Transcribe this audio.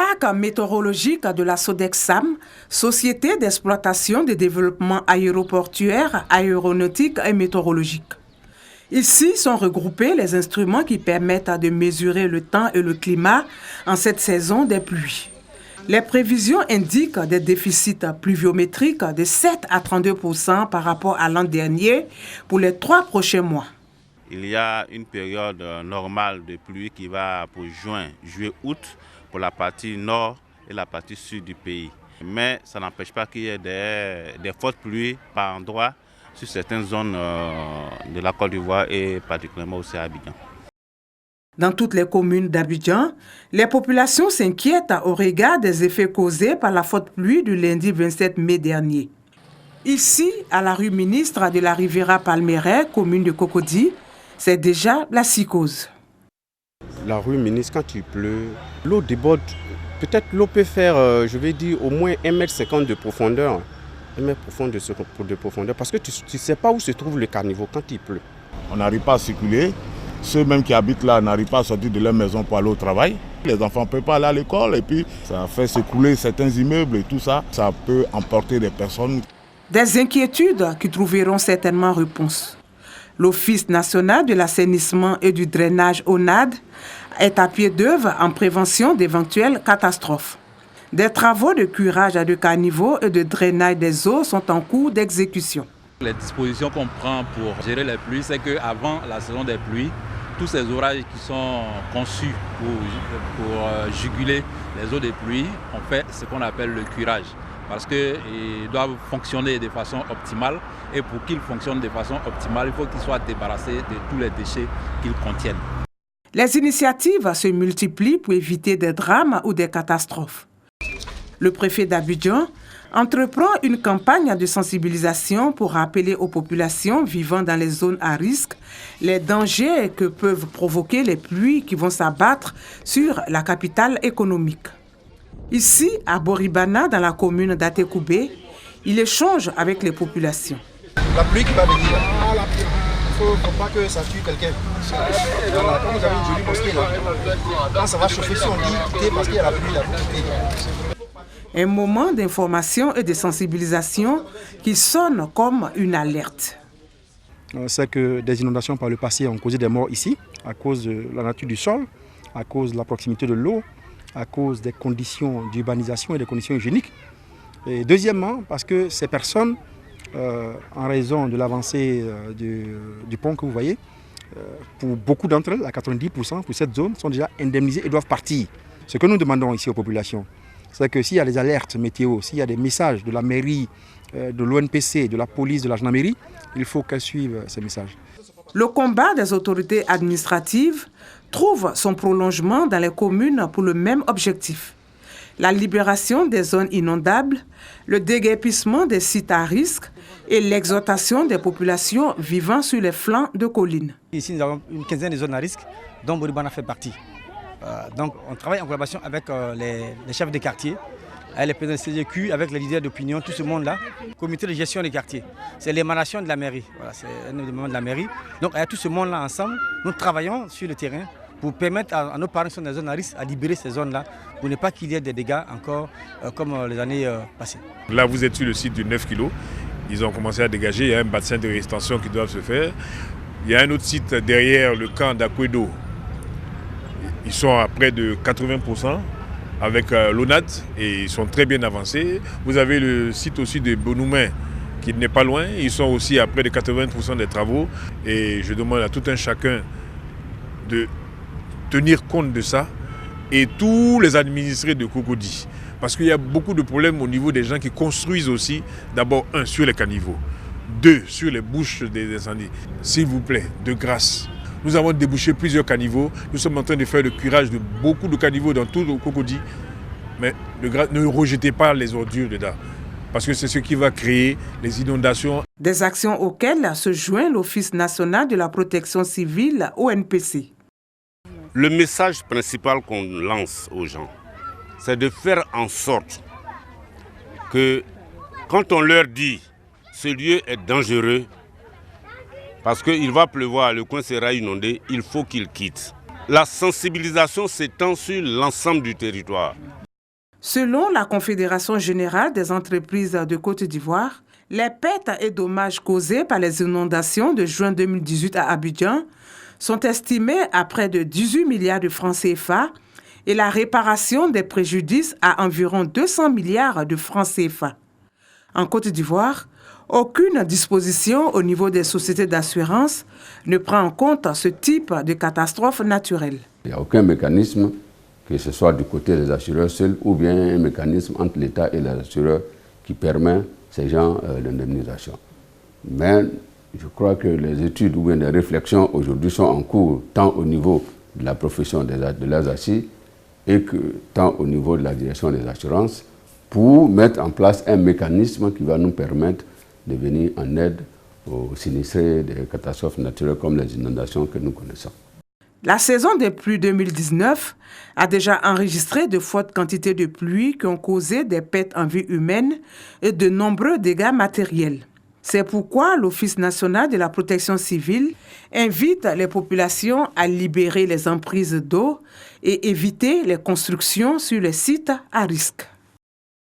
Parc météorologique de la Sodexam, société d'exploitation de développement aéroportuaire, aéronautique et météorologique. Ici sont regroupés les instruments qui permettent de mesurer le temps et le climat en cette saison des pluies. Les prévisions indiquent des déficits pluviométriques de 7 à 32% par rapport à l'an dernier pour les 3 prochains mois. Il y a une période normale de pluie qui va pour juin, juillet-août pour la partie nord et la partie sud du pays. Mais ça n'empêche pas qu'il y ait des fortes pluies par endroits sur certaines zones de la Côte d'Ivoire et particulièrement aussi à Abidjan. Dans toutes les communes d'Abidjan, les populations s'inquiètent au regard des effets causés par la forte pluie du lundi 27 mai dernier. Ici, à la rue Ministre de la Riviera Palmeraie, commune de Cocody, c'est déjà la psychose. La rue Ministre, quand il pleut, l'eau déborde. Peut-être l'eau peut faire, je vais dire, au moins 1,50 m de profondeur. 1 m de profondeur, parce que tu ne sais pas où se trouve le caniveau quand il pleut. On n'arrive pas à circuler. Ceux même qui habitent là n'arrivent pas à sortir de leur maison pour aller au travail. Les enfants ne peuvent pas aller à l'école et puis ça fait s'écrouler certains immeubles et tout ça. Ça peut emporter des personnes. Des inquiétudes qui trouveront certainement réponse. L'Office national de l'assainissement et du drainage ONAD est à pied d'œuvre en prévention d'éventuelles catastrophes. Des travaux de curage de caniveaux et de drainage des eaux sont en cours d'exécution. Les dispositions qu'on prend pour gérer les pluies, c'est qu'avant la saison des pluies, tous ces orages qui sont conçus pour juguler les eaux de pluie, on fait ce qu'on appelle le curage. Parce qu'ils doivent fonctionner de façon optimale et pour qu'ils fonctionnent de façon optimale, il faut qu'ils soient débarrassés de tous les déchets qu'ils contiennent. Les initiatives se multiplient pour éviter des drames ou des catastrophes. Le préfet d'Abidjan entreprend une campagne de sensibilisation pour rappeler aux populations vivant dans les zones à risque les dangers que peuvent provoquer les pluies qui vont s'abattre sur la capitale économique. Ici, à Boribana, dans la commune d'Atekoubé, il échange avec les populations. La pluie qui va venir, il ne faut pas que ça tue quelqu'un. Quand vous avez une jolie mosquée, quand ça va chauffer, si on dit quitter parce qu'il y a la pluie, il faut quitter. Un moment d'information et de sensibilisation qui sonne comme une alerte. On sait que des inondations par le passé ont causé des morts ici, à cause de la nature du sol, à cause de la proximité de l'eau, à cause des conditions d'urbanisation et des conditions hygiéniques. Et deuxièmement, parce que ces personnes, en raison de l'avancée du pont que vous voyez, pour beaucoup d'entre elles, à 90% pour cette zone, sont déjà indemnisées et doivent partir. Ce que nous demandons ici aux populations, c'est que s'il y a des alertes météo, s'il y a des messages de la mairie, de l'ONPC, de la police, de la gendarmerie, il faut qu'elles suivent ces messages. Le combat des autorités administratives trouve son prolongement dans les communes pour le même objectif. La libération des zones inondables, le déguerpissement des sites à risque et l'exhortation des populations vivant sur les flancs de collines. Ici, nous avons une quinzaine de zones à risque, dont Boribana fait partie. Donc, on travaille en collaboration avec les chefs des quartiers, avec les présidents de CGQ, avec les leaders d'opinion, tout ce monde-là. Comité de gestion des quartiers, c'est l'émanation de la mairie. Voilà, c'est un élément de la mairie. Donc, avec tout ce monde-là ensemble, nous travaillons sur le terrain pour permettre à nos parents qui sont dans les zones à risque à libérer ces zones-là, pour ne pas qu'il y ait des dégâts encore comme les années passées. Là, vous êtes sur le site de 9 kg. Ils ont commencé à dégager. Il y a un bassin de rétention qui doit se faire. Il y a un autre site derrière le camp d'Akwedo. Ils sont à près de 80% avec l'ONAD et ils sont très bien avancés. Vous avez le site aussi de Bonoumen qui n'est pas loin. Ils sont aussi à près de 80% des travaux. Et je demande à tout un chacun de tenir compte de ça et tous les administrés de Cocody. Parce qu'il y a beaucoup de problèmes au niveau des gens qui construisent aussi. D'abord, un, sur les caniveaux. Deux, sur les bouches des incendies. S'il vous plaît, de grâce. Nous avons débouché plusieurs caniveaux. Nous sommes en train de faire le curage de beaucoup de caniveaux dans tout le Cocody. Mais ne rejetez pas les ordures dedans. Parce que c'est ce qui va créer les inondations. Des actions auxquelles se joint l'Office national de la protection civile, ONPC. Le message principal qu'on lance aux gens, c'est de faire en sorte que quand on leur dit ce lieu est dangereux, parce qu'il va pleuvoir, le coin sera inondé, il faut qu'ils quittent. La sensibilisation s'étend sur l'ensemble du territoire. Selon la Confédération générale des entreprises de Côte d'Ivoire, les pertes et dommages causés par les inondations de juin 2018 à Abidjan sont estimés à près de 18 milliards de francs CFA et la réparation des préjudices à environ 200 milliards de francs CFA. En Côte d'Ivoire, aucune disposition au niveau des sociétés d'assurance ne prend en compte ce type de catastrophe naturelle. Il n'y a aucun mécanisme, que ce soit du côté des assureurs seuls ou bien un mécanisme entre l'État et les assureurs qui permet ces gens l'indemnisation. Mais je crois que les études ou bien les réflexions aujourd'hui sont en cours tant au niveau de la profession de l'ASACI et que tant au niveau de la direction des assurances pour mettre en place un mécanisme qui va nous permettre de venir en aide aux sinistrés des catastrophes naturelles comme les inondations que nous connaissons. La saison des pluies 2019 a déjà enregistré de fortes quantités de pluie qui ont causé des pertes en vie humaine et de nombreux dégâts matériels. C'est pourquoi l'Office national de la protection civile invite les populations à libérer les emprises d'eau et éviter les constructions sur les sites à risque.